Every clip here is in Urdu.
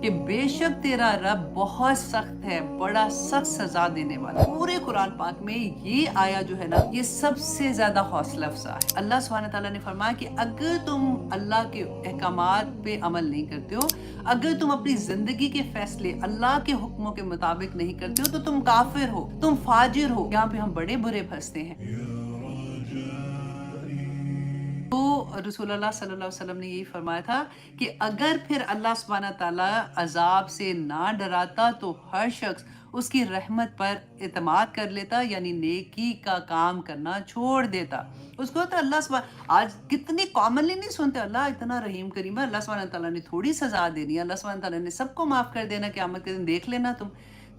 کہ بے شک تیرا رب بہت سخت ہے، بڑا سخت سزا دینے والا۔ پورے قرآن پاک میں یہ آیا جو ہے نا، یہ سب سے زیادہ حوصلہ افزا ہے۔ اللہ سبحانہ تعالیٰ نے فرمایا کہ اگر تم اللہ کے احکامات پہ عمل نہیں کرتے ہو، اگر تم اپنی زندگی کے فیصلے اللہ کے حکموں کے مطابق نہیں کرتے ہو، تو تم کافر ہو، تم فاجر ہو۔ یہاں پہ ہم بڑے برے پھنستے ہیں۔ تو رسول اللہ صلی اللہ علیہ وسلم نے یہی فرمایا تھا کہ اگر پھر اللہ سبحانہ تعالیٰ عذاب سے نہ ڈراتا تو ہر شخص اس کی رحمت پر اعتماد کر لیتا، یعنی نیکی کا کام کرنا چھوڑ دیتا۔ اس کو تو اللہ سبحانہ آج کتنی کامنلی نہیں سنتے، اللہ اتنا رحیم کریم ہے، اللہ سبحانہ تعالیٰ نے تھوڑی سزا دینی ہے، اللہ سبحانہ تعالیٰ نے سب کو معاف کر دینا، قیامت کے دن دیکھ لینا تم۔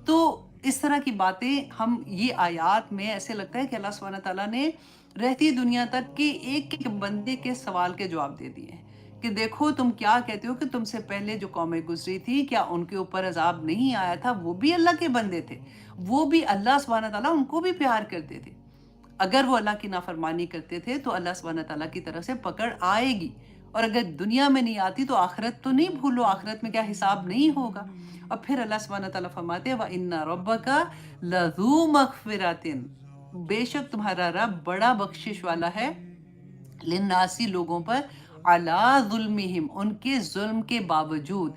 تو اس طرح کی باتیں ہم یہ آیات میں ایسے لگتا ہے کہ اللہ سبحانہ تعالیٰ نے رہتی دنیا تک کے ایک ایک بندے کے سوال کے جواب دے دیے ہیں کہ دیکھو تم کیا کہتے ہو کہ تم سے پہلے جو قومیں گزری تھی، کیا ان کے اوپر عذاب نہیں آیا تھا؟ وہ بھی اللہ کے بندے تھے، وہ بھی اللہ سبحانہ تعالیٰ ان کو بھی پیار کرتے تھے۔ اگر وہ اللہ کی نافرمانی کرتے تھے تو اللہ سبحانہ تعالیٰ کی طرف سے پکڑ آئے گی، اور اگر دنیا میں نہیں آتی تو آخرت تو نہیں بھولو، آخرت میں کیا حساب نہیں ہوگا۔ اور پھر اللہ سبحانہ تعالیٰ فرماتے ہیں وَإِنَّ رَبَّكَ لَذُو مَغْفِرَةٍ، بے شک تمہارا رب بڑا بخشش والا ہے، لناسی لوگوں پر، علی ظلمہم ان کے ظلم کے باوجود۔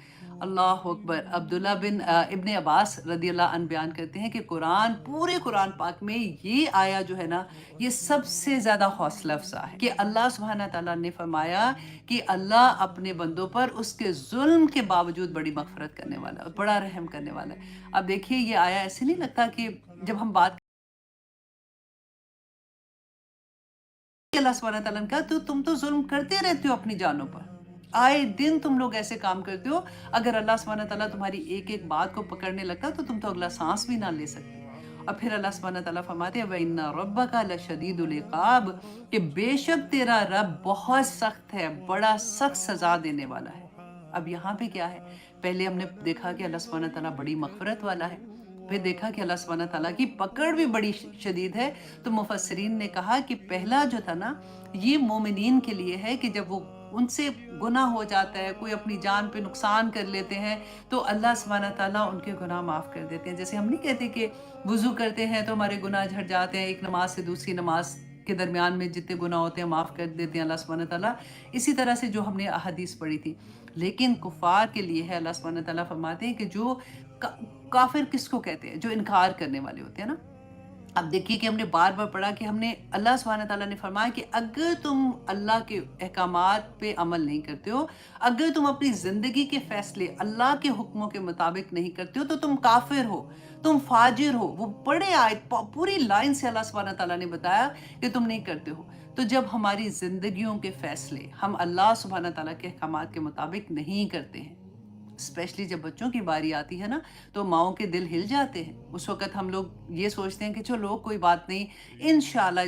اللہ اکبر۔ عبداللہ بن ابن عباس رضی اللہ عنہ بیان کرتے ہیں کہ پورے قرآن پاک میں یہ آیا جو ہے نا، یہ سب سے زیادہ حوصلہ افزا ہے کہ اللہ سبحانہ تعالیٰ نے فرمایا کہ اللہ اپنے بندوں پر اس کے ظلم کے باوجود بڑی مغفرت کرنے والا ہے، بڑا رحم کرنے والا ہے۔ اب دیکھیے یہ آیا ایسے نہیں لگتا کہ جب ہم بات اللہ سبحانہ تعالیٰ نے کہا تو تم تو ظلم کرتے رہتے ہو اپنی جانوں پر، آئے دن تم لوگ ایسے کام کرتے ہو، اگر اللہ سبحانہ تعالیٰ تمہاری ایک ایک بات کو پکڑنے لگتا تو تم تو اگلا سانس بھی نہ لے سکتے۔ اور پھر اللہ سبحانہ تعالیٰ فرماتے ہیں وَإِنَّ رَبَّكَ لَشَدِيدُ الْعِقَابِ، کہ بے شک تیرا رب بہت سخت ہے، بڑا سخت سزا دینے والا ہے۔ اب یہاں پہ کیا ہے؟ پہلے ہم نے دیکھا کہ اللہ سبحانہ تعالیٰ بڑی مغفرت والا ہے، پھر دیکھا کہ اللہ سبحانہ تعالیٰ کی پکڑ بھی بڑی شدید ہے۔ تو مفسرین نے کہا کہ پہلا جو تھا نا، یہ مومنین کے لیے ہے کہ جب وہ ان سے گناہ ہو جاتا ہے، کوئی اپنی جان پہ نقصان کر لیتے ہیں تو اللہ سبحانہ تعالیٰ ان کے گناہ معاف کر دیتے ہیں۔ جیسے ہم نہیں کہتے کہ وضو کرتے ہیں تو ہمارے گناہ جھڑ جاتے ہیں، ایک نماز سے دوسری نماز کے درمیان میں جتنے گناہ ہوتے ہیں معاف کر دیتے ہیں اللہ سبحانہ تعالیٰ۔ اسی طرح سے جو ہم نے احادیث پڑھی تھی، لیکن کفار کے لیے ہے، اللہ سبحانہ تعالیٰ فرماتے ہیں کہ جو کافر کس کو کہتے ہیں؟ جو انکار کرنے والے ہوتے ہیں نا۔ اب دیکھیے کہ ہم نے بار بار پڑھا کہ ہم نے اللہ سبحانہ تعالیٰ نے فرمایا کہ اگر تم اللہ کے احکامات پہ عمل نہیں کرتے ہو، اگر تم اپنی زندگی کے فیصلے اللہ کے حکموں کے مطابق نہیں کرتے ہو، تو تم کافر ہو، تم فاجر ہو۔ وہ بڑے آیت پوری لائن سے اللہ سبحانہ تعالیٰ نے بتایا کہ تم نہیں کرتے ہو۔ تو جب ہماری زندگیوں کے فیصلے ہم اللہ سبحانہ تعالیٰ کے احکامات کے مطابق نہیں کرتے ہیں، اسپیشلی جب بچوں کی باری آتی ہے نا، تو ماؤں کے دل ہل جاتے ہیں۔ اس وقت ہم لوگ یہ سوچتے ہیں کہ چلو کوئی بات نہیں، انشاءاللہ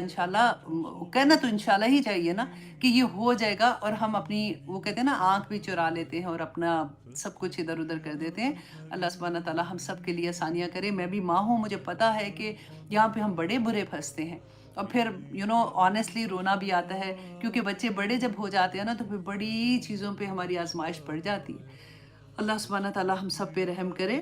کہنا تو انشاءاللہ ہی چاہیے نا کہ یہ ہو جائے گا، اور ہم اپنی وہ کہتے ہیں نا آنکھ بھی چرا لیتے ہیں اور اپنا سب کچھ ادھر ادھر کر دیتے ہیں۔ اللہ سبحانہ تعالیٰ ہم سب کے لیے آسانیاں کرے۔ میں بھی ماں ہوں، مجھے پتہ ہے کہ یہاں پہ ہم بڑے برے پھنستے ہیں، اور پھر آنیسٹلی رونا بھی آتا ہے، کیونکہ بچے بڑے جب ہو جاتے ہیں نا تو پھر بڑی چیزوں پہ ہماری آزمائش پڑ جاتی ہے۔ اللہ سبحانہ تعالیٰ ہم سب پہ رحم کرے۔